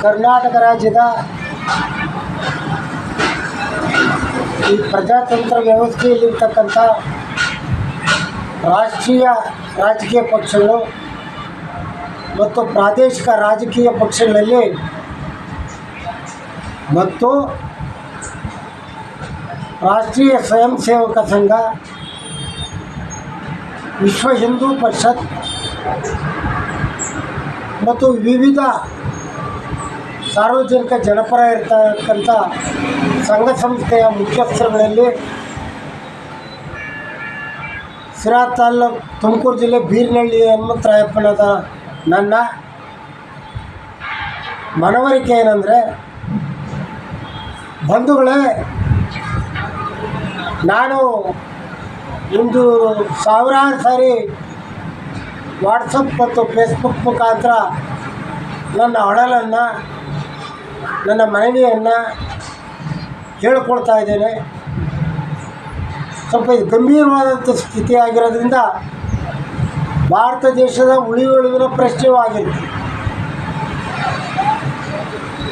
ಕರ್ನಾಟಕ ರಾಜ್ಯದ ಈ ಪ್ರಜಾತಂತ್ರ ವ್ಯವಸ್ಥೆಯಲ್ಲಿರ್ತಕ್ಕಂಥ ರಾಷ್ಟ್ರೀಯ ರಾಜಕೀಯ ಪಕ್ಷಗಳು ಮತ್ತು ಪ್ರಾದೇಶಿಕ ರಾಜಕೀಯ ಪಕ್ಷಗಳಲ್ಲಿ ಮತ್ತು ರಾಷ್ಟ್ರೀಯ ಸ್ವಯಂ ಸೇವಕ ಸಂಘ, ವಿಶ್ವ ಹಿಂದೂ ಪರಿಷತ್ ಮತ್ತು ವಿವಿಧ ಸಾರ್ವಜನಿಕ ಜನಪರ ಇರ್ತಕ್ಕಂಥ ಸಂಘ ಸಂಸ್ಥೆಯ ಮುಖ್ಯಸ್ಥರುಗಳಲ್ಲಿ ಸಿರಾ ತಾಲೂಕು ತುಮಕೂರು ಜಿಲ್ಲೆ ಬೀರ್ನಹಳ್ಳಿ ಹನುಮಂತರಾಯಪ್ಪನದ ನನ್ನ ಮನವರಿಕೆ ಏನಂದರೆ, ಬಂಧುಗಳೇ, ನಾನು ಒಂದು ಸಾವಿರಾರು ಸಾರಿ ವಾಟ್ಸಪ್ ಮತ್ತು ಫೇಸ್ಬುಕ್ ಮುಖಾಂತರ ನನ್ನ ಅಳಲನ್ನು, ನನ್ನ ಮನವಿಯನ್ನು ಹೇಳ್ಕೊಳ್ತಾ ಇದ್ದೇನೆ. ಸ್ವಲ್ಪ ಇದು ಗಂಭೀರವಾದಂಥ ಸ್ಥಿತಿ ಆಗಿರೋದ್ರಿಂದ ಭಾರತ ದೇಶದ ಉಳಿವಿನ ಪ್ರಶ್ನೆಯೂ ಆಗಿದೆ.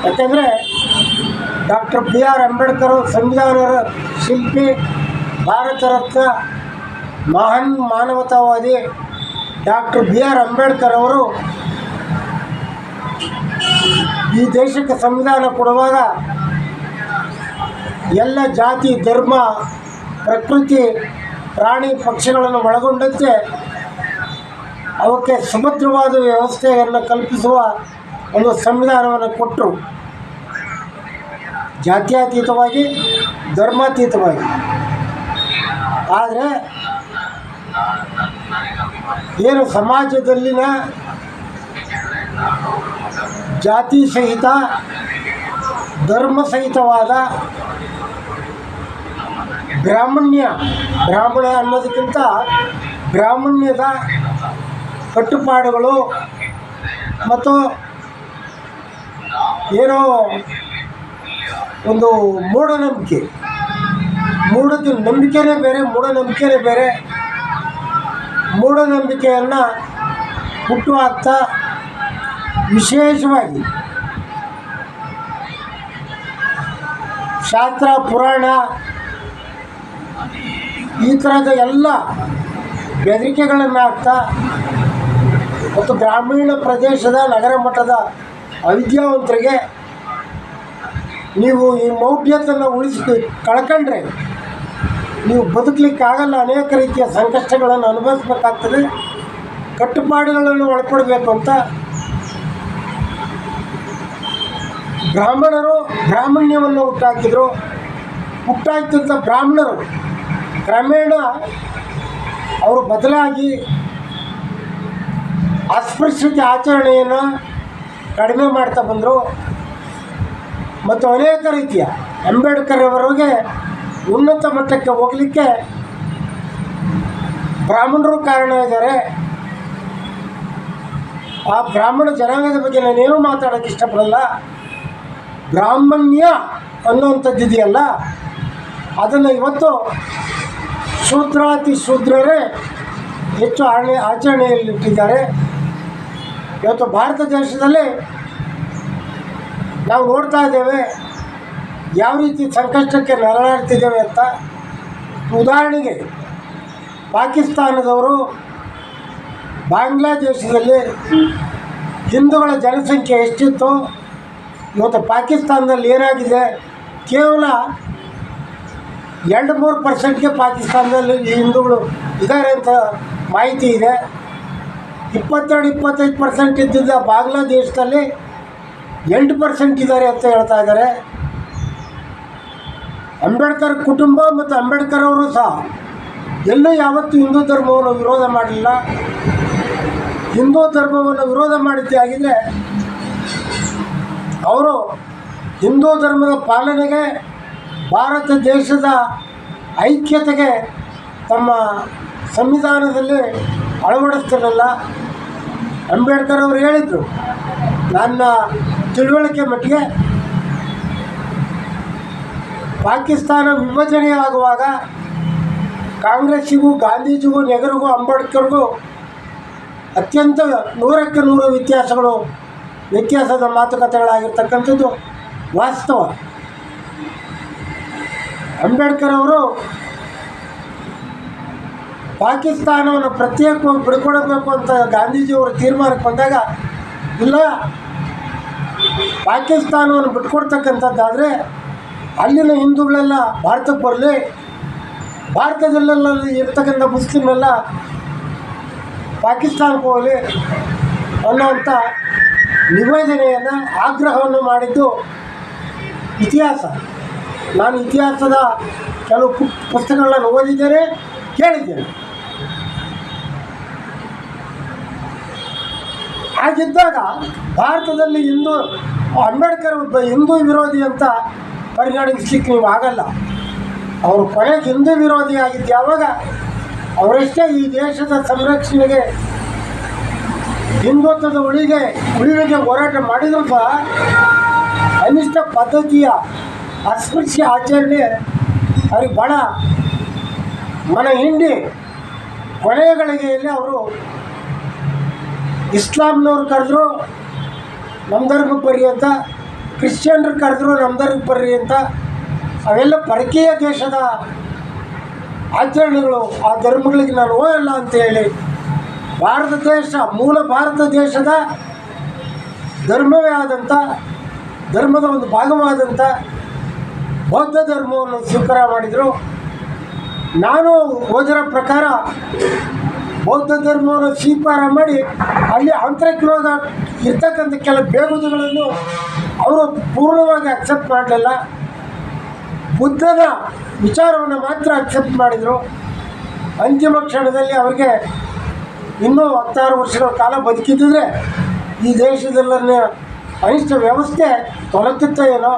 ಯಾಕೆಂದರೆ ಡಾಕ್ಟರ್ BR ಅಂಬೇಡ್ಕರ್ ಸಂವಿಧಾನದ ಶಿಲ್ಪಿ, ಭಾರತ ರತ್ನ, ಮಹಾನ್ ಮಾನವತಾವಾದಿ ಡಾಕ್ಟರ್ BR ಅಂಬೇಡ್ಕರ್ ಅವರು ಈ ದೇಶಕ್ಕೆ ಸಂವಿಧಾನ ಕೊಡುವಾಗ ಎಲ್ಲ ಜಾತಿ, ಧರ್ಮ, ಪ್ರಕೃತಿ, ಪ್ರಾಣಿ, ಪಕ್ಷಿಗಳನ್ನು ಒಳಗೊಂಡಂತೆ ಅವಕ್ಕೆ ಸುಭದ್ರವಾದ ವ್ಯವಸ್ಥೆಯನ್ನು ಕಲ್ಪಿಸುವ ಒಂದು ಸಂವಿಧಾನವನ್ನು ಕೊಟ್ಟರು. ಜಾತ್ಯತೀತವಾಗಿ, ಧರ್ಮಾತೀತವಾಗಿ. ಆದರೆ ಏನು ಸಮಾಜದಲ್ಲಿನ ಜಾತಿ ಸಹಿತ, ಧರ್ಮ ಸಹಿತವಾದ ಬ್ರಾಹ್ಮಣ ಅನ್ನೋದಕ್ಕಿಂತ ಬ್ರಾಹ್ಮಣ್ಯದ ಕಟ್ಟುಪಾಡುಗಳು ಮತ್ತು ಏನೋ ಒಂದು ನಂಬಿಕೆನೇ ಬೇರೆ, ಮೂಢನಂಬಿಕೆನೇ ಬೇರೆ. ಮೂಢನಂಬಿಕೆಯನ್ನು ಹುಟ್ಟುಹಾಕ್ತಾ ವಿಶೇಷವಾಗಿ ಶಾಸ್ತ್ರ, ಪುರಾಣ ಈ ಥರದ ಎಲ್ಲ ಬೆದರಿಕೆಗಳನ್ನು ಹಾಕ್ತಾ ಮತ್ತು ಗ್ರಾಮೀಣ ಪ್ರದೇಶದ, ನಗರ ಮಟ್ಟದ ಅವಿದ್ಯಾವಂತರಿಗೆ ನೀವು ಈ ಮೌಢ್ಯತೆಯನ್ನು ಕಳ್ಕೊಂಡ್ರೆ ನೀವು ಬದುಕಲಿಕ್ಕಾಗಲ್ಲ, ಅನೇಕ ರೀತಿಯ ಸಂಕಷ್ಟಗಳನ್ನು ಅನುಭವಿಸಬೇಕಾಗ್ತದೆ, ಕಟ್ಟುಪಾಡುಗಳನ್ನು ಒಳಪಡಬೇಕು ಅಂತ ಬ್ರಾಹ್ಮಣ್ಯವನ್ನು ಹುಟ್ಟಾಕಿದಂಥ ಬ್ರಾಹ್ಮಣರು ಕ್ರಮೇಣ ಅವರು ಬದಲಾಗಿ ಅಸ್ಪೃಶ್ಯತೆ ಆಚರಣೆಯನ್ನು ಕಡಿಮೆ ಮಾಡ್ತಾ ಬಂದರು. ಮತ್ತು ಅನೇಕ ರೀತಿಯ ಅಂಬೇಡ್ಕರ್ ಅವರಿಗೆ ಉನ್ನತ ಮಟ್ಟಕ್ಕೆ ಹೋಗಲಿಕ್ಕೆ ಬ್ರಾಹ್ಮಣರು ಕಾರಣ ಇದ್ದಾರೆ. ಆ ಬ್ರಾಹ್ಮಣ ಜನಾಂಗದ ಬಗ್ಗೆ ನಾನೇನು ಮಾತಾಡೋಕ್ಕೆ ಇಷ್ಟಪಡಲ್ಲ. ಬ್ರಾಹ್ಮಣ್ಯ ಅನ್ನುವಂಥದ್ದು ಇದೆಯಲ್ಲ, ಅದನ್ನು ಇವತ್ತು ಶೂದ್ರಾತಿ ಶೂದ್ರರೇ ಹೆಚ್ಚು ಆಚರಣೆಯಲ್ಲಿಟ್ಟಿದ್ದಾರೆ. ಇವತ್ತು ಭಾರತ ದೇಶದಲ್ಲಿ ನಾವು ನೋಡ್ತಾ ಇದ್ದೇವೆ ಯಾವ ರೀತಿ ಸಂಕಷ್ಟಕ್ಕೆ ನರಳಾಡ್ತಿದ್ದೇವೆ ಅಂತ. ಉದಾಹರಣೆಗೆ ಪಾಕಿಸ್ತಾನದವರು ಬಾಂಗ್ಲಾದೇಶದಲ್ಲಿ ಹಿಂದೂಗಳ ಜನಸಂಖ್ಯೆ ಎಷ್ಟಿತ್ತು, ಇವತ್ತು ಪಾಕಿಸ್ತಾನದಲ್ಲಿ ಏನಾಗಿದೆ, ಕೇವಲ 2-3% ಪಾಕಿಸ್ತಾನದಲ್ಲಿ ಹಿಂದೂಗಳು ಇದ್ದಾರೆ ಅಂತ ಮಾಹಿತಿ ಇದೆ. 22-25% ಇದ್ದಿದ್ದ ಬಾಂಗ್ಲಾದೇಶದಲ್ಲಿ 8% ಇದ್ದಾರೆ ಅಂತ ಹೇಳ್ತಾ ಇದ್ದಾರೆ. ಅಂಬೇಡ್ಕರ್ ಕುಟುಂಬ ಮತ್ತು ಅಂಬೇಡ್ಕರ್ ಅವರು ಸಹ ಎಲ್ಲೂ ಯಾವತ್ತೂ ಹಿಂದೂ ಧರ್ಮವನ್ನು ವಿರೋಧ ಮಾಡಲಿಲ್ಲ. ಹಿಂದೂ ಧರ್ಮವನ್ನು ವಿರೋಧ ಮಾಡಿದ್ದೇ ಆಗಿದ್ದರೆ ಅವರು ಹಿಂದೂ ಧರ್ಮದ ಪಾಲನೆಗೆ, ಭಾರತ ದೇಶದ ಐಕ್ಯತೆಗೆ ತಮ್ಮ ಸಂವಿಧಾನದಲ್ಲಿ ಅಳವಡಿಸ್ತಿರಲಿಲ್ಲ. ಅಂಬೇಡ್ಕರ್ ಅವರು ಹೇಳಿದರು, ನನ್ನ ತಿಳುವಳಿಕೆ ಮಟ್ಟಿಗೆ ಪಾಕಿಸ್ತಾನ ವಿಭಜನೆ ಆಗುವಾಗ ಕಾಂಗ್ರೆಸ್ಸಿಗೂ, ಗಾಂಧೀಜಿಗೂ, ನೆಹರುಗೂ, ಅಂಬೇಡ್ಕರ್ಗೂ ಅತ್ಯಂತ 100ಕ್ಕೆ 100 ವ್ಯತ್ಯಾಸಗಳು ವ್ಯತ್ಯಾಸದ ಮಾತುಕತೆಗಳಾಗಿರ್ತಕ್ಕಂಥದ್ದು ವಾಸ್ತವ. ಅಂಬೇಡ್ಕರ್ ಅವರು ಪಾಕಿಸ್ತಾನವನ್ನು ಪ್ರತ್ಯೇಕವಾಗಿ ಬಿಡ್ಕೊಡಬೇಕು ಅಂತ ಗಾಂಧೀಜಿಯವರು ತೀರ್ಮಾನಕ್ಕೆ ಬಂದಾಗ, ಇಲ್ಲ ಪಾಕಿಸ್ತಾನವನ್ನು ಬಿಟ್ಕೊಡ್ತಕ್ಕಂಥದ್ದಾದರೆ ಅಲ್ಲಿನ ಹಿಂದೂಗಳೆಲ್ಲ ಭಾರತಕ್ಕೆ ಬರಲಿ, ಭಾರತದಲ್ಲೆಲ್ಲ ಇರ್ತಕ್ಕಂಥ ಮುಸ್ಲಿಮೆಲ್ಲ ಪಾಕಿಸ್ತಾನಕ್ಕೆ ಹೋಗಲಿ ಅನ್ನೋವಂಥ ನಿವೇದನೆಯನ್ನು, ಆಗ್ರಹವನ್ನು ಮಾಡಿದ್ದು ಇತಿಹಾಸ. ನಾನು ಇತಿಹಾಸದ ಕೆಲವು ಪುಸ್ತಕಗಳನ್ನು ಓದಿದ್ದೇನೆ, ಕೇಳಿದ್ದೇನೆ. ಹಾಗಿದ್ದಾಗ ಭಾರತದಲ್ಲಿ ಅಂಬೇಡ್ಕರ್ ಒಬ್ಬ ಹಿಂದೂ ವಿರೋಧಿ ಅಂತ ಪರಿಗಣಿಸ್ಲಿಕ್ಕೆ ನೀವು ಆಗಲ್ಲ. ಅವರು ಕೊನೆಗೆ ಹಿಂದೂ ವಿರೋಧಿ ಆಗಿದ್ದು ಯಾವಾಗ, ಅವರಷ್ಟೇ ಈ ದೇಶದ ಸಂರಕ್ಷಣೆಗೆ, ಹಿಂದುತ್ವದ ಉಳಿವಿಗೆ ಹೋರಾಟ ಮಾಡಿದರೂ ಸಹ ಅನಿಷ್ಟ ಪದ್ಧತಿಯ ಅಸ್ಪೃಶ್ಯ ಆಚರಣೆ ಅವ್ರಿಗೆ ಭಾಳ ಮನ ಹಿಂಡಿ ಕೊನೆಯ ಗಳಿಗೆಯಲ್ಲಿ ಅವರು ಇಸ್ಲಾಂನವ್ರು ಕರೆದ್ರು ನಮ್ಮ ಧರ್ಮಕ್ಕೆ ಬರ್ರಿ ಅಂತ, ಕ್ರಿಶ್ಚಿಯನ್ರು ಕರೆದ್ರು ನಮ್ಮ ಧರ್ಮಕ್ಕೆ ಬರ್ರಿ ಅಂತ, ಅವೆಲ್ಲ ಪರಕೀಯ ದೇಶದ ಆಚರಣೆಗಳು, ಆ ಧರ್ಮಗಳಿಗೆ ನಾನು ಹೋಗಲ್ಲ ಅಂತೇಳಿ ಭಾರತ ದೇಶ, ಮೂಲ ಭಾರತ ದೇಶದ ಧರ್ಮವೇ ಆದಂಥ, ಧರ್ಮದ ಒಂದು ಭಾಗವಾದಂಥ ಬೌದ್ಧ ಧರ್ಮವನ್ನು ಸ್ವೀಕಾರ ಮಾಡಿದರು. ನಾನು ಓದಿರೋ ಪ್ರಕಾರ ಬೌದ್ಧ ಧರ್ಮವನ್ನು ಸ್ವೀಕಾರ ಮಾಡಿ ಅಲ್ಲಿ ಆಂತರಿಕವಾಗ ಇರ್ತಕ್ಕಂಥ ಕೆಲ ಬೇಗುದಿಗಳನ್ನು ಅವರು ಪೂರ್ಣವಾಗಿ ಅಕ್ಸೆಪ್ಟ್ ಮಾಡಲಿಲ್ಲ. ಬುದ್ಧನ ವಿಚಾರವನ್ನು ಮಾತ್ರ ಅಕ್ಸೆಪ್ಟ್ ಮಾಡಿದರು. ಅಂತಿಮ ಕ್ಷಣದಲ್ಲಿ ಅವರಿಗೆ ಇನ್ನೂ 16 ವರ್ಷಗಳ ಕಾಲ ಬದುಕಿದ್ದರೆ ಈ ದೇಶದಲ್ಲೇ ಅನಿಷ್ಟ ವ್ಯವಸ್ಥೆ ತೊಲಗುತ್ತೋ ಏನೋ.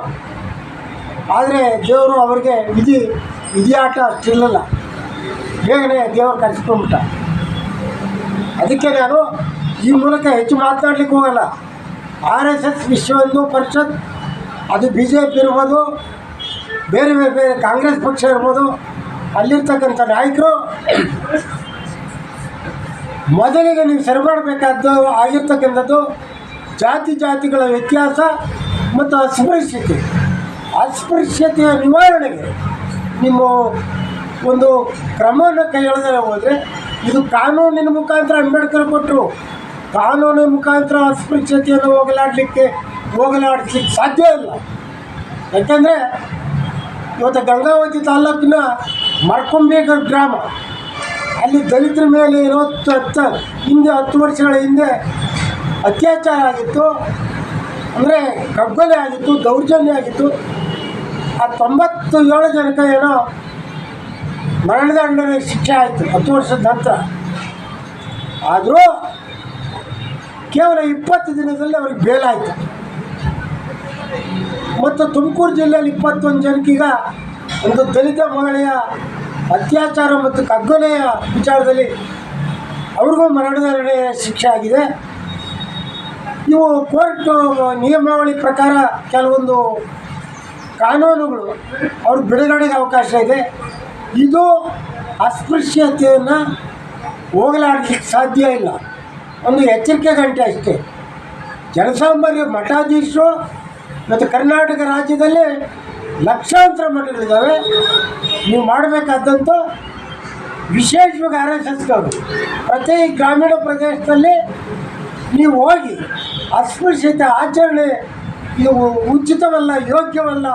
ಆದರೆ ದೇವರು ಅವರಿಗೆ ವಿಧಿಯಾಟ ಅಷ್ಟಿರಲಿಲ್ಲ, ಬೇಗನೆ ದೇವರು ಕರೆಸ್ಕೊಂಡ್ಬಿಟ್ಟ. ಅದಕ್ಕೆ ನಾನು ಈ ಮೂಲಕ ಹೆಚ್ಚು ಮಾತನಾಡಲಿಕ್ಕೆ ಹೋಗಲ್ಲ. RSS ವಿಶ್ವ ಹಿಂದೂ ಪರಿಷತ್, ಅದು BJP ಇರ್ಬೋದು, ಬೇರೆ ಬೇರೆ ಕಾಂಗ್ರೆಸ್ ಪಕ್ಷ ಇರ್ಬೋದು, ಅಲ್ಲಿರ್ತಕ್ಕಂಥ ನಾಯಕರು ಮೊದಲಿಗೆ ನೀವು ಸರಿ ಮಾಡಬೇಕಾದ್ದು ಆಗಿರ್ತಕ್ಕಂಥದ್ದು ಜಾತಿಗಳ ವ್ಯತ್ಯಾಸ ಮತ್ತು ಅಸ್ಪೃಶ್ಯತೆಯ ನಿವಾರಣೆಗೆ ನಿಮ್ಮ ಒಂದು ಕ್ರಮವನ್ನು ಕೈಗೊಳ್ಳದೇ ಹೋದರೆ, ಇದು ಕಾನೂನಿನ ಮುಖಾಂತರ ಅಂಬೇಡ್ಕರ್ ಕೊಟ್ಟರು. ಕಾನೂನಿನ ಮುಖಾಂತರ ಅಸ್ಪೃಶ್ಯತೆಯನ್ನು ಹೋಗಲಾಡಿಸ್ಲಿಕ್ಕೆ ಸಾಧ್ಯ ಇಲ್ಲ. ಯಾಕೆಂದರೆ ಇವತ್ತು ಗಂಗಾವತಿ ತಾಲ್ಲೂಕಿನ ಮರ್ಕೊಂಬೇಗರ್ ಗ್ರಾಮ, ಅಲ್ಲಿ ದಲಿತರ ಮೇಲೆ 10 ವರ್ಷಗಳ ಹಿಂದೆ ಅತ್ಯಾಚಾರ ಆಗಿತ್ತು, ಅಂದರೆ ಕಗ್ಗೊಲೆ ಆಗಿತ್ತು, ದೌರ್ಜನ್ಯ ಆಗಿತ್ತು. ಆ 97 ಜನಕ್ಕೆ ಏನೋ ಮರಣದಂಡನೆ ಶಿಕ್ಷೆ ಆಯಿತು 10 ವರ್ಷದ ನಂತರ. ಆದರೂ ಕೇವಲ 20 ದಿನದಲ್ಲಿ ಅವ್ರಿಗೆ ಬೇಲಾಯಿತು. ಮತ್ತು ತುಮಕೂರು ಜಿಲ್ಲೆಯಲ್ಲಿ 21 ಜನಕ್ಕೀಗ ಒಂದು ದಲಿತ ಮಹಿಳೆಯ ಅತ್ಯಾಚಾರ ಮತ್ತು ಕಗ್ಗೊಲೆಯ ವಿಚಾರದಲ್ಲಿ ಅವ್ರಿಗೂ ಮರಣದಂಡನೆ ಶಿಕ್ಷೆ ಆಗಿದೆ. ಇವು ಕೋರ್ಟ್ ನಿಯಮಾವಳಿ ಪ್ರಕಾರ ಕೆಲವೊಂದು ಕಾನೂನುಗಳು ಅವ್ರ ಬಿಡುಗಡೆಗೆ ಅವಕಾಶ ಇದೆ. ಇದು ಅಸ್ಪೃಶ್ಯತೆಯನ್ನು ಹೋಗಲಾಡಲಿಕ್ಕೆ ಸಾಧ್ಯ ಇಲ್ಲ. ಒಂದು ಎಚ್ಚರಿಕೆ ಗಂಟೆ ಅಷ್ಟೇ. ಜನಸಾಮಾನ್ಯ ಮಠಾಧೀಶರು ಮತ್ತು ಕರ್ನಾಟಕ ರಾಜ್ಯದಲ್ಲಿ ಲಕ್ಷಾಂತರ ಮಠಗಳಿದ್ದಾವೆ. ನೀವು ಮಾಡಬೇಕಾದಂತೂ ವಿಶೇಷವಾಗಿ RSSದವರು ಪ್ರತಿ ಗ್ರಾಮೀಣ ಪ್ರದೇಶದಲ್ಲಿ ನೀವು ಹೋಗಿ ಅಸ್ಪೃಶ್ಯತೆ ಆಚರಣೆ ಇದು ಉಚಿತವಲ್ಲ, ಯೋಗ್ಯವಲ್ಲ,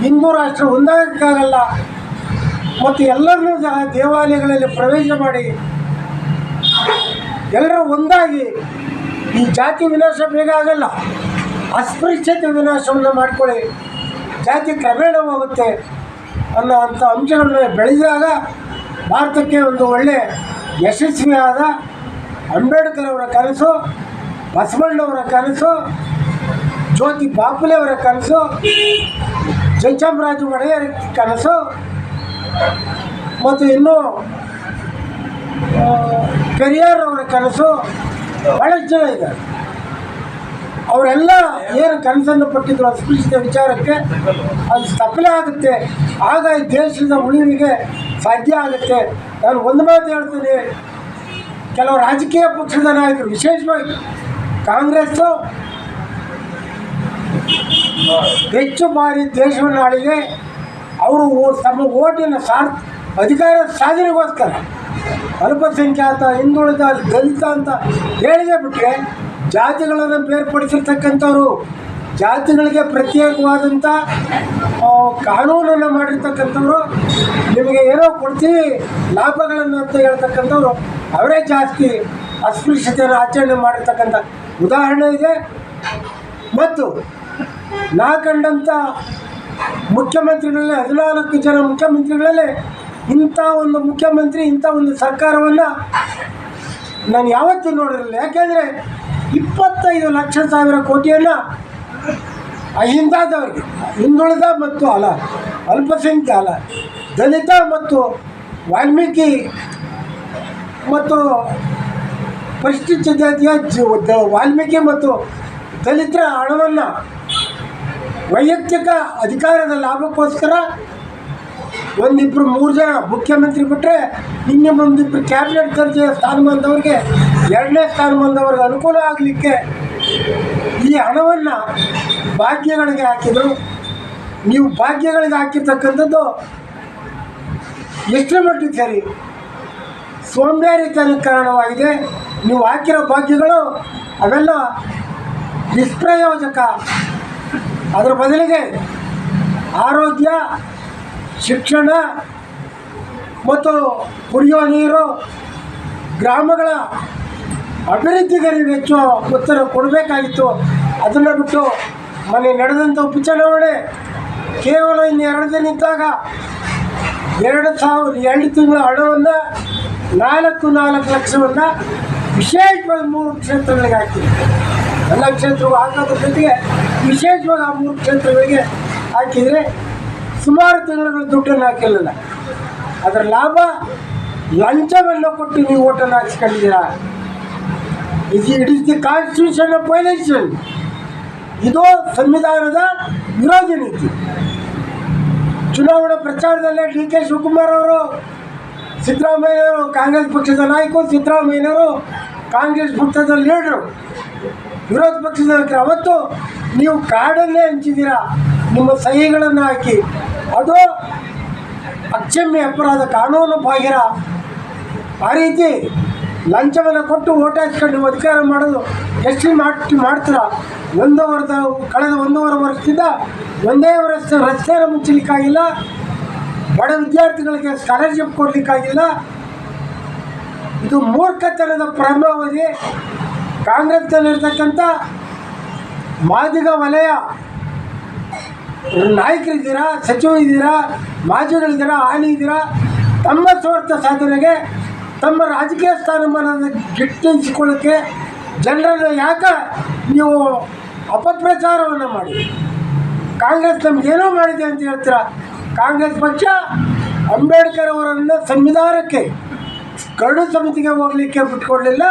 ಹಿಂದೂ ರಾಷ್ಟ್ರ ಹೊಂದಾಗಕ್ಕಾಗಲ್ಲ, ಮತ್ತು ಎಲ್ಲರನ್ನೂ ಸಹ ದೇವಾಲಯಗಳಲ್ಲಿ ಪ್ರವೇಶ ಮಾಡಿ ಎಲ್ಲರೂ ಒಂದಾಗಿ ಈ ಜಾತಿ ವಿನಾಶ ಬೇಗ ಆಗಲ್ಲ, ಅಸ್ಪೃಶ್ಯತೆ ವಿನಾಶವನ್ನು ಮಾಡಿಕೊಳ್ಳಿ, ಜಾತಿ ಕ್ರಮೇಣ ಹೋಗುತ್ತೆ ಅನ್ನೋ ಅಂಥ ಅಂಶಗಳನ್ನ ಬೆಳೆಸಿದಾಗ ಭಾರತಕ್ಕೆ ಒಂದು ಒಳ್ಳೆಯ ಯಶಸ್ವಿಯಾದ ಅಂಬೇಡ್ಕರ್ ಅವರ ಕನಸು, ಬಸವಣ್ಣವರ ಕನಸು, ಜ್ಯೋತಿ ಬಾಪುಲೆ ಅವರ ಕನಸು, ಜಯಚಾಮರಾಜ ಒಡೆಯರ ಕನಸು, ಮತ್ತು ಇನ್ನೂ ಪೆರಿಯಾರ್ ಅವರ ಕನಸು ಭಾಳಷ್ಟು ಜನ ಇದ್ದಾರೆ. ಅವರೆಲ್ಲ ಏನು ಕನಸನ್ನು ಪಟ್ಟಿದ್ರು ಅಸ್ಪೃಶ್ಯತೆ ವಿಚಾರಕ್ಕೆ, ಅದು ಸಫಲ ಆಗುತ್ತೆ. ಆಗ ಈ ದೇಶದ ಉಳಿವಿಗೆ ಸಾಧ್ಯ ಆಗುತ್ತೆ. ನಾನು ಒಂದು ಮಾತು ಹೇಳ್ತೀನಿ, ಕೆಲವು ರಾಜಕೀಯ ಪಕ್ಷದ ನಾಯಕರು, ವಿಶೇಷವಾಗಿ ಕಾಂಗ್ರೆಸ್ಸು ಹೆಚ್ಚು ಬಾರಿ ದೇಶವನ್ನು ಆಳಿದೆ. ಅವರು ತಮ್ಮ ಓಟಿನ ಅಧಿಕಾರ ಸಾಧನೆಗೋಸ್ಕರ ಅಲ್ಪಸಂಖ್ಯಾತ, ಹಿಂದುಳಿದ, ದಲಿತ ಅಂತ ಹೇಳಿದೆ ಬಿಟ್ಟರೆ ಜಾತಿಗಳನ್ನು ಬೇರ್ಪಡಿಸಿರ್ತಕ್ಕಂಥವ್ರು, ಜಾತಿಗಳಿಗೆ ಪ್ರತ್ಯೇಕವಾದಂಥ ಕಾನೂನನ್ನು ಮಾಡಿರ್ತಕ್ಕಂಥವ್ರು, ನಿಮಗೆ ಏನೋ ಕೊಡ್ತೀವಿ ಲಾಭಗಳನ್ನು ಅಂತ ಹೇಳ್ತಕ್ಕಂಥವ್ರು ಅವರೇ ಜಾಸ್ತಿ ಅಸ್ಪೃಶ್ಯತೆಯನ್ನು ಆಚರಣೆ ಮಾಡಿರ್ತಕ್ಕಂಥ ಉದಾಹರಣೆ ಇದೆ. ಮತ್ತು ನಾ ಕಂಡಂಥ ಮುಖ್ಯಮಂತ್ರಿಗಳಲ್ಲಿ 14 ಜನ ಮುಖ್ಯಮಂತ್ರಿಗಳಲ್ಲಿ ಇಂಥ ಒಂದು ಮುಖ್ಯಮಂತ್ರಿ, ಇಂಥ ಒಂದು ಸರ್ಕಾರವನ್ನು ನಾನು ಯಾವತ್ತೂ ನೋಡಿರಲಿಲ್ಲ. ಯಾಕೆಂದರೆ 25 ಲಕ್ಷ ಕೋಟಿಯನ್ನು ಅಹಿಂದಾದವರಿಗೆ, ಹಿಂದುಳಿದ ಮತ್ತು ಅಲ್ಪಸಂಖ್ಯಾತ, ದಲಿತ ಮತ್ತು ವಾಲ್ಮೀಕಿ ಮತ್ತು ಪರಿಶಿಷ್ಟ ಜಾತಿಯ ವಾಲ್ಮೀಕಿ ಮತ್ತು ದಲಿತರ ಹಣವನ್ನು ವೈಯಕ್ತಿಕ ಅಧಿಕಾರದ ಲಾಭಕ್ಕೋಸ್ಕರ 1-2-3 ಜನ ಮುಖ್ಯಮಂತ್ರಿ ಬಿಟ್ಟರೆ ಇನ್ನೊಂದಿಬ್ಬರು ಕ್ಯಾಬಿನೆಟ್ ದರ್ಜೆಯ ಸ್ಥಾನಮಾನದವ್ರಿಗೆ, 2ನೇ ಸ್ಥಾನಮಾನದವ್ರಿಗೆ ಅನುಕೂಲ ಆಗಲಿಕ್ಕೆ ಈ ಹಣವನ್ನು ಭಾಗ್ಯಗಳಿಗೆ ಹಾಕಿದರು. ನೀವು ಭಾಗ್ಯಗಳಿಗೆ ಹಾಕಿರ್ತಕ್ಕಂಥದ್ದು ಎಷ್ಟರ ಮಟ್ಟಿಗೆ ಸರಿ? ಸೋಂಬೇರಿತನಕ್ಕೆ ಕಾರಣವಾಗಿದೆ. ನೀವು ಹಾಕಿರೋ ಭಾಗ್ಯಗಳು ಅವೆಲ್ಲ ನಿಷ್ಪ್ರಯೋಜಕ. ಅದರ ಬದಲಿಗೆ ಆರೋಗ್ಯ, ಶಿಕ್ಷಣ ಮತ್ತು ಕುಡಿಯುವ ನೀರು, ಗ್ರಾಮಗಳ ಅಭಿವೃದ್ಧಿಗೆ ನೀವು ಹೆಚ್ಚು ಉತ್ತರ ಕೊಡಬೇಕಾಗಿತ್ತು. ಅದನ್ನು ಬಿಟ್ಟು ಮೊನ್ನೆ ನಡೆದಂಥ ಉಪಚುನಾವಣೆ ಕೇವಲ ಇನ್ನು 2 ದಿನ ಇದ್ದಾಗ 2 ತಿಂಗಳ ಹಣವನ್ನು 4 ಲಕ್ಷವನ್ನು ವಿಶೇಷವಾಗಿ 3 ಕ್ಷೇತ್ರಗಳಿಗೆ ಹಾಕಿದೆ. ಎಲ್ಲ ಕ್ಷೇತ್ರಗಳು ಹಾಕೋದ್ರ ಜೊತೆಗೆ ವಿಶೇಷವಾಗಿ ಆ 3 ಕ್ಷೇತ್ರಗಳಿಗೆ ಹಾಕಿದರೆ ಸುಮಾರು ತಿಂಗಳ ದುಡ್ಡನ್ನು ಹಾಕಿರಲಿಲ್ಲ. ಅದರ ಲಾಭ ಲಂಚವನ್ನು ಕೊಟ್ಟು ನೀವು ಓಟನ್ನು ಹಾಕಿಸ್ಕೊಂಡಿದ್ದೀರಾ. It is the constitution of violation. ಇದು ಸಂವಿಧಾನದ ವಿರೋಧಿ ನೀತಿ. ಚುನಾವಣಾ ಪ್ರಚಾರದಲ್ಲೇ DK ಶಿವಕುಮಾರ್ ಅವರು, ಸಿದ್ದರಾಮಯ್ಯವರು ಕಾಂಗ್ರೆಸ್ ಪಕ್ಷದ ನಾಯಕರು, ಸಿದ್ದರಾಮಯ್ಯವರು ಕಾಂಗ್ರೆಸ್ ಪಕ್ಷದ ಲೀಡರು, ವಿರೋಧ ಪಕ್ಷದ ನಾಯಕರು. ಅವತ್ತು ನೀವು ಕಾರ್ಡನ್ನೇ ಹಂಚಿದ್ದೀರಾ, ನಿಮ್ಮ ಸಹಿಗಳನ್ನು ಹಾಕಿ. ಅದು ಅಕ್ಷಮ್ಯ ಅಪರಾಧ, ಕಾನೂನು ಬಾಹಿರ. ಆ ರೀತಿ ಲಂಚವನ್ನು ಕೊಟ್ಟು ಓಟ್ ಹಾಕ್ಕೊಂಡು ಅಧಿಕಾರ ಮಾಡೋದು ಎಷ್ಟು ಮಾಡ್ತೀರ? ಕಳೆದ 1.5 ವರ್ಷದಿಂದ ಒಂದೇ ರಸ್ತೆಯನ್ನು ಮುಚ್ಚಲಿಕ್ಕಾಗಿಲ್ಲ, ಬಡ ವಿದ್ಯಾರ್ಥಿಗಳಿಗೆ ಸ್ಕಾಲರ್ಶಿಪ್ ಕೊಡಲಿಕ್ಕಾಗಿಲ್ಲ. ಇದು ಮೂರ್ಖತನದ ಪ್ರಭಾವಧಿ. ಕಾಂಗ್ರೆಸ್ನಲ್ಲಿರ್ತಕ್ಕಂಥ ಮಾದಿಗ ವಲಯ ನಾಯಕರಿದ್ದೀರಾ, ಸಚಿವರಿದ್ದೀರಾ, ಮಾಜಿಗಳಿದ್ದೀರಾ, ಹಾಲಿ ಇದ್ದೀರಾ. ತಮ್ಮ ಸ್ವಾರ್ಥ ಸಾಧನೆಗೆ, ತಮ್ಮ ರಾಜಕೀಯ ಸ್ಥಾನಮಾನದ ಗಿಟ್ಟಿಸಿಕೊಳ್ಳೋಕ್ಕೆ ಜನರನ್ನು ಯಾಕೆ ನೀವು ಅಪಪ್ರಚಾರವನ್ನು ಮಾಡಿ ಕಾಂಗ್ರೆಸ್ ನಮಗೇನೋ ಮಾಡಿದೆ ಅಂತ ಹೇಳ್ತೀರಾ? ಕಾಂಗ್ರೆಸ್ ಪಕ್ಷ ಅಂಬೇಡ್ಕರ್ ಅವರನ್ನು ಸಂವಿಧಾನಕ್ಕೆ ಕರಡು ಸಮಿತಿಗೆ ಹೋಗಲಿಕ್ಕೆ ಬಿಟ್ಕೊಡ್ಲಿಲ್ಲ.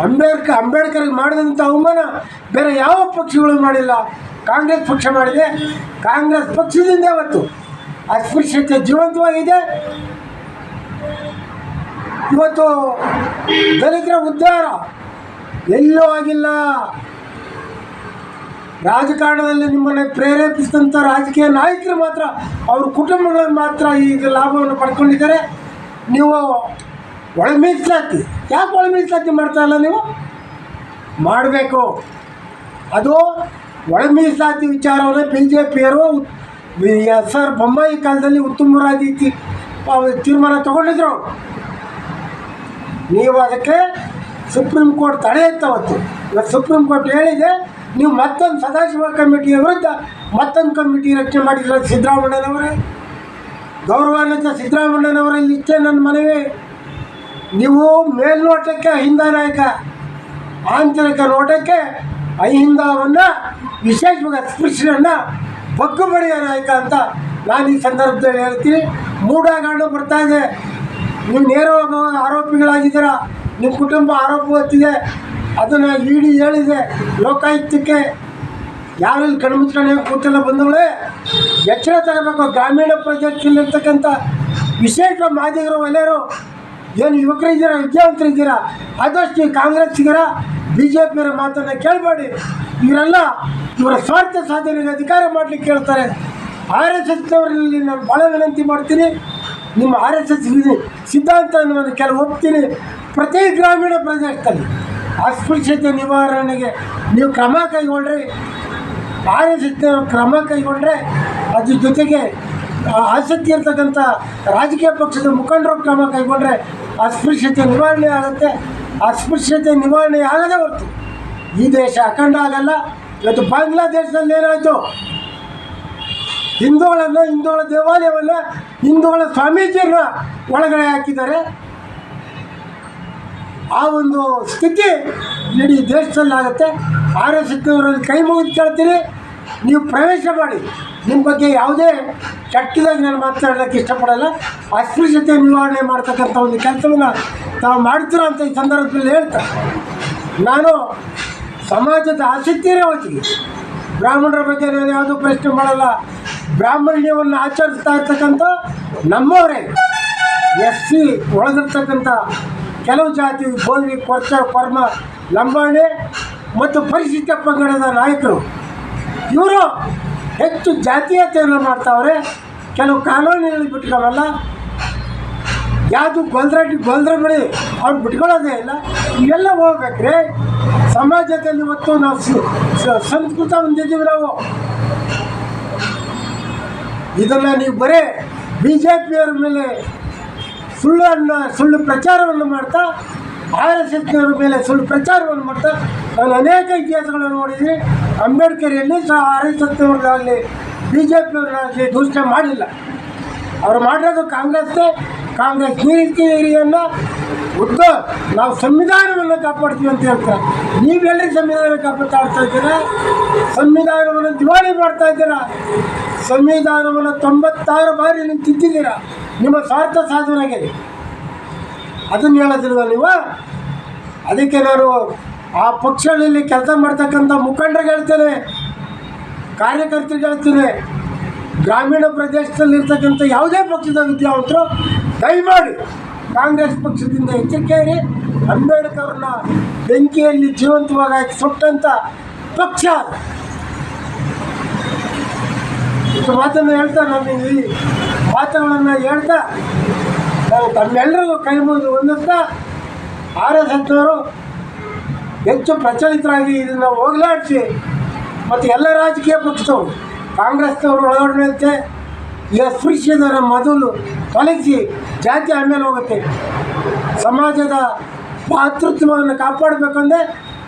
ಅಂಬೇಡ್ಕರ್ಗೆ ಮಾಡಿದಂಥ ಅವಮಾನ ಬೇರೆ ಯಾವ ಪಕ್ಷಗಳು ಮಾಡಿಲ್ಲ, ಕಾಂಗ್ರೆಸ್ ಪಕ್ಷ ಮಾಡಿದೆ. ಕಾಂಗ್ರೆಸ್ ಪಕ್ಷದಿಂದ ಇವತ್ತು ಅಸ್ಪೃಶ್ಯತೆ ಜೀವಂತವಾಗಿದೆ. ಇವತ್ತು ದಲಿತರ ಉದ್ಧಾರ ಎಲ್ಲೂ ಆಗಿಲ್ಲ. ರಾಜಕಾರಣದಲ್ಲಿ ನಿಮ್ಮನ್ನು ಪ್ರೇರೇಪಿಸಿದಂಥ ರಾಜಕೀಯ ನಾಯಕರು ಮಾತ್ರ, ಅವ್ರ ಕುಟುಂಬಗಳು ಮಾತ್ರ ಈ ಲಾಭವನ್ನು ಪಡ್ಕೊಂಡಿದ್ದಾರೆ. ನೀವು ಒಳ ಮೀಸಲಾತಿ, ಯಾಕೆ ಒಳ ಮೀಸಲಾತಿ ಮಾಡ್ತಾಯಿಲ್ಲ? ನೀವು ಮಾಡಬೇಕು. ಅದು ಒಳ ಮೀಸಲಾತಿ ವಿಚಾರವನ್ನು BJPಯರು ಸರ್ ಬೊಮ್ಮಾಯಿ ಕಾಲದಲ್ಲಿ ಉತ್ತಮರಾಗಿ ತೀರ್ಮಾನ ತಗೊಂಡಿದ್ರು. ನೀವು ಅದಕ್ಕೆ ಸುಪ್ರೀಂ ಕೋರ್ಟ್ ತಡೆ ಇತ್ತವತ್ತು. ಇವತ್ತು ಸುಪ್ರೀಂ ಕೋರ್ಟ್ ಹೇಳಿದೆ, ನೀವು ಮತ್ತೊಂದು ಸದಾಶಿವ ಕಮಿಟಿಯ ವಿರುದ್ಧ ಮತ್ತೊಂದು ಕಮಿಟಿ ರಚನೆ ಮಾಡಿದ್ರೆ ಸಿದ್ದರಾಮಯ್ಯನವರೇ, ಗೌರವಾನ್ವಿತ ಸಿದ್ದರಾಮಯ್ಯನವರಲ್ಲಿ ಇಷ್ಟೇ ನನ್ನ ಮನವಿ. ನೀವು ಮೇಲ್ನೋಟಕ್ಕೆ ಅಹಿಂದ ನಾಯಕ, ಆಂತರಿಕ ನೋಟಕ್ಕೆ ಅಹಿಂದವನ್ನು, ವಿಶೇಷವಾಗಿ ಅಸ್ಪೃಶ್ಯರನ್ನು ಬಗ್ಗು ಬಡಿಯ ನಾಯಕ ಅಂತ ನಾನು ಈ ಸಂದರ್ಭದಲ್ಲಿ ಹೇಳ್ತೀನಿ. ಮೂಢಾಗಾಣ ಬರ್ತಾ ಇದೆ. ನೀವು ನೇರವಾಗಿ ಆರೋಪಿಗಳಾಗಿದ್ದೀರಾ, ನಿಮ್ಮ ಕುಟುಂಬ ಆರೋಪ ಹೊತ್ತಿದೆ. ಅದನ್ನು ED ಹೇಳಿದೆ, ಲೋಕಾಯುಕ್ತಕ್ಕೆ. ಯಾರಲ್ಲಿ ಕಣ್ಮುಚ್ಕೊಂಡು ಕೂತೆಲ್ಲ ಬಂದವಳೆ ಎಚ್ಚರ ತಗೋಬೇಕು. ಗ್ರಾಮೀಣ ಪ್ರದೇಶದಲ್ಲಿರ್ತಕ್ಕಂಥ ವಿಶೇಷ ಮಾದಿಗರು ವಲಯರು ಏನು ಯುವಕರಿದ್ದೀರಾ, ವಿದ್ಯಾವಂತರಿದ್ದೀರಾ, ಆದಷ್ಟು ಕಾಂಗ್ರೆಸ್ಸಿಗರ BJPಯವರ ಮಾತನ್ನು ಕೇಳಬೇಡಿ. ಇವರೆಲ್ಲ ಇವರ ಸ್ವಾರ್ಥ ಸಾಧನೆಗೆ ಅಧಿಕಾರ ಮಾಡಲಿಕ್ಕೆ ಕೇಳ್ತಾರೆ. RSSನವರಲ್ಲಿ ನಾನು ಭಾಳ ವಿನಂತಿ ಮಾಡ್ತೀನಿ, ನಿಮ್ಮ RSS ಸಿದ್ಧಾಂತವನ್ನು ಕೆಲವು ಒಪ್ತೀನಿ. ಪ್ರತಿ ಗ್ರಾಮೀಣ ಪ್ರದೇಶದಲ್ಲಿ ಅಸ್ಪೃಶ್ಯತೆ ನಿವಾರಣೆಗೆ ನೀವು ಕ್ರಮ ಕೈಗೊಂಡ್ರೆ, RSSನವರು ಕ್ರಮ ಕೈಗೊಂಡ್ರೆ, ಅದ್ರ ಜೊತೆಗೆ ಆಸಕ್ತಿ ಇರ್ತಕ್ಕಂಥ ರಾಜಕೀಯ ಪಕ್ಷದ ಮುಖಂಡರು ಕ್ರಮ ಕೈಗೊಂಡ್ರೆ ಅಸ್ಪೃಶ್ಯತೆ ನಿವಾರಣೆ ಆಗುತ್ತೆ. ಅಸ್ಪೃಶ್ಯತೆ ನಿವಾರಣೆ ಆಗದೆ ಹೊರತು ಈ ದೇಶ ಅಖಂಡ ಆಗಲ್ಲ. ಇವತ್ತು ಬಾಂಗ್ಲಾದೇಶದಲ್ಲಿ ಏನಾಯಿತು, ಹಿಂದೂಗಳ ದೇವಾಲಯವನ್ನು ಹಿಂದೂಗಳ ಸ್ವಾಮೀಜಿಯನ್ನ ಒಳಗಡೆ ಹಾಕಿದ್ದಾರೆ. ಆ ಒಂದು ಸ್ಥಿತಿ ಇಡೀ ದೇಶದಲ್ಲಾಗುತ್ತೆ. RSSನವರಲ್ಲಿ ಕೈ ಮುಗಿದು ಕೇಳ್ತೀನಿ, ನೀವು ಪ್ರವೇಶ ಮಾಡಿ. ನಿಮ್ಮ ಬಗ್ಗೆ ಯಾವುದೇ ಕೆಟ್ಟದಾಗಿ ನಾನು ಮಾತನಾಡೋಕ್ಕೆ ಇಷ್ಟಪಡಲ್ಲ. ಅಸ್ಪೃಶ್ಯತೆ ನಿವಾರಣೆ ಮಾಡ್ತಕ್ಕಂಥ ಒಂದು ಕೆಲಸವನ್ನು ತಾವು ಮಾಡ್ತೀರೋ ಅಂತ ಈ ಸಂದರ್ಭದಲ್ಲಿ ಹೇಳ್ತಾರೆ. ನಾನು ಸಮಾಜದ ಆಸಕ್ತಿಯೇ ಹೊತ್ತಿಗೆ ಬ್ರಾಹ್ಮಣರ ಬಗ್ಗೆ ನಾನು ಯಾವುದೂ ಪ್ರಶ್ನೆ ಮಾಡಲ್ಲ. ಬ್ರಾಹ್ಮಣ್ಯವನ್ನು ಆಚರಿಸ್ತಾ ಇರ್ತಕ್ಕಂಥ ನಮ್ಮವರೇ SC ಒಳಗಿರ್ತಕ್ಕಂಥ ಕೆಲವು ಜಾತಿ ಬೋಲ್ವಿ, ಕೊರ್ಚ, ಕೊರ್ಮ, ಲಂಬಾಣಿ ಮತ್ತು ಪರಿಶಿಷ್ಟ ಪಂಗಡದ ನಾಯಕರು ಇವರು ಹೆಚ್ಚು ಜಾತೀಯತೆಯನ್ನು ಮಾಡ್ತಾವ್ರೆ. ಕೆಲವು ಕಾನೂನುಗಳಿಗೆ ಬಿಟ್ಕೊಳ್ಳಲ್ಲ. ಯಾವುದು ಗೊಲ್ದ್ರ ಬಿಡಿ ಅವ್ರು ಬಿಟ್ಕೊಳ್ಳೋದೇ ಇಲ್ಲ. ಇವೆಲ್ಲ ಹೋಗ್ಬೇಕ್ರಿ. ಸಮಾಜದಲ್ಲಿ ಇವತ್ತು ನಾವು ಸಂಸ್ಕೃತ ಹೊಂದಿದ್ದೀವಿ. ನಾವು ಇದನ್ನು ನೀವು ಬರೀ BJPಯವರ ಮೇಲೆ ಸುಳ್ಳು ಪ್ರಚಾರವನ್ನು ಮಾಡ್ತಾ, RSSನವರ ಮೇಲೆ ಸುಳ್ಳು ಪ್ರಚಾರವನ್ನು ಮಾಡ್ತಾ ನಾನು ಅನೇಕ ಇತಿಹಾಸಗಳನ್ನು ನೋಡಿದ್ದೀನಿ. ಅಂಬೇಡ್ಕರ್ ಎಲ್ಲಿ ಸಹ RSSನವ್ರಿಗಾಗಲಿ BJPಯವರಿಗಾಗಲಿ ದೂಷಣೆ ಮಾಡಿಲ್ಲ. ಅವ್ರು ಮಾಡಿರೋದು ಕಾಂಗ್ರೆಸ್ ನೀತಿಯನ್ನು ನಾವು ಸಂವಿಧಾನವನ್ನು ಕಾಪಾಡ್ತೀವಿ ಅಂತ ಹೇಳ್ತಾರೆ. ನೀವೆಲ್ಲರೂ ಸಂವಿಧಾನ ಕಾಪಾಡ್ತಾ ಇದ್ದೀರಾ? ಸಂವಿಧಾನವನ್ನು ದಿವಾಳಿ ಮಾಡ್ತಾ ಇದ್ದೀರಾ. ಸಂವಿಧಾನವನ್ನು 96 ಬಾರಿ ನೀವು ತಿದ್ದಿದ್ದೀರಾ ನಿಮ್ಮ ಸ್ವಾರ್ಥ ಸಾಧನೆಗೆ. ಅದನ್ನು ಹೇಳೋದಿಲ್ವ ನೀವು? ಅದಕ್ಕೆ ನಾನು ಆ ಪಕ್ಷಗಳಲ್ಲಿ ಕೆಲಸ ಮಾಡ್ತಕ್ಕಂಥ ಮುಖಂಡರಿಗೆ ಹೇಳ್ತೇನೆ, ಕಾರ್ಯಕರ್ತರಿಗೆ ಹೇಳ್ತೇನೆ, ಗ್ರಾಮೀಣ ಪ್ರದೇಶದಲ್ಲಿರ್ತಕ್ಕಂಥ ಯಾವುದೇ ಪಕ್ಷದ ವಿದ್ಯಾವಂತರು ದಯಮಾಡಿ ಕಾಂಗ್ರೆಸ್ ಪಕ್ಷದಿಂದ ಎಚ್ಚರಿಕೆ ಇರಿ. ಅಂಬೇಡ್ಕರ್ನ ಬೆಂಕಿಯಲ್ಲಿ ಜೀವಂತವಾಗಿ ಸುಟ್ಟಂಥ ಪಕ್ಷ ಇಷ್ಟು ಮಾತನ್ನು ಹೇಳ್ತಾ, ನಾನು ಈ ಮಾತುಗಳನ್ನು ಹೇಳ್ತಾ ನಾವು ತಮ್ಮೆಲ್ಲರಿಗೂ ಕೈ ಮುಗಿದು ಹೊಂದಿಸ್ತಾ, RSSನವರು ಹೆಚ್ಚು ಪ್ರಚಲಿತರಾಗಿ ಇದನ್ನು ಹೋಗಲಾಡಿಸಿ ಮತ್ತು ಎಲ್ಲ ರಾಜಕೀಯ ಪಕ್ಷದವರು ಕಾಂಗ್ರೆಸ್ನವರು ಒಳಗಡೆ ಈ ಅಸ್ಪೃಶ್ಯತೆಯನ್ನು ಮೊದಲು ತೊಲಗಿಸಿ ಜಾತಿ ಆಮೇಲೆ ಹೋಗುತ್ತೆ. ಸಮಾಜದ ಮಾತೃತ್ವವನ್ನು ಕಾಪಾಡಬೇಕಂದ್ರೆ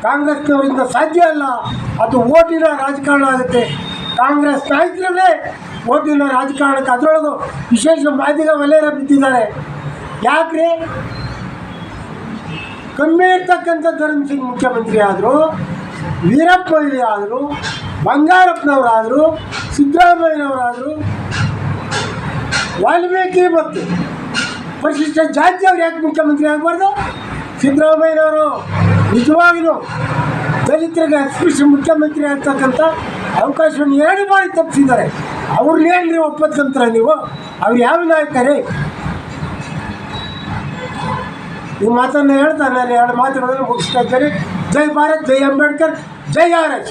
ಕಾಂಗ್ರೆಸ್ನವರಿಂದ ಸಾಧ್ಯ ಅಲ್ಲ. ಅದು ಓಟಿನ ರಾಜಕಾರಣ ಆಗುತ್ತೆ. ಕಾಂಗ್ರೆಸ್ ನಾಯಕರೇ ಓಟಿನ ರಾಜಕಾರಣಕ್ಕೆ, ಅದರೊಳಗೂ ವಿಶೇಷ ಮಾದಿಗ ವಲಯರ ಬಿದ್ದಿದ್ದಾರೆ. ಯಾಕ್ರಿ? ಕಮ್ಮಿ ಇರ್ತಕ್ಕಂಥ ಧರ್ಮಸಿಂಗ್ ಮುಖ್ಯಮಂತ್ರಿ ಆದರು, ವೀರಪ್ಪ ಮೊಯ್ಲಿ ಆದರು, ಬಂಗಾರಪ್ಪನವರಾದರು, ಸಿದ್ದರಾಮಯ್ಯನವರಾದರು, ವಾಲ್ಮೀಕಿ ಮತ್ತು ಪರಿಶಿಷ್ಟ ಜಾತಿಯವ್ರು ಯಾಕೆ ಮುಖ್ಯಮಂತ್ರಿ ಆಗಬಾರ್ದು? ಸಿದ್ದರಾಮಯ್ಯನವರು ನಿಜವಾಗಲೂ ದಲಿತರಿಗೆ ಅಸ್ಪೃಶ್ಯ ಮುಖ್ಯಮಂತ್ರಿ ಆಗ್ತಕ್ಕಂಥ ಅವಕಾಶವನ್ನು 2 ಬಾರಿ ತಪ್ಪಿಸಿದ್ದಾರೆ. ಅವ್ರನ್ನೇನ್ರಿ ಒಪ್ಪತ್ಕಂತಾರೆ ನೀವು? ಅವ್ರು ಯಾವ ನಾಯಕರೇ? ಈ ಮಾತನ್ನು ಹೇಳ್ತಾ ನಾನು 2 ಮಾತುಗಳನ್ನು ಮುಗಿಸ್ತಾ ಇದ್ದೇನೆ. ಜೈ ಭಾರತ್, ಜೈ ಅಂಬೇಡ್ಕರ್, ಜೈ RSS.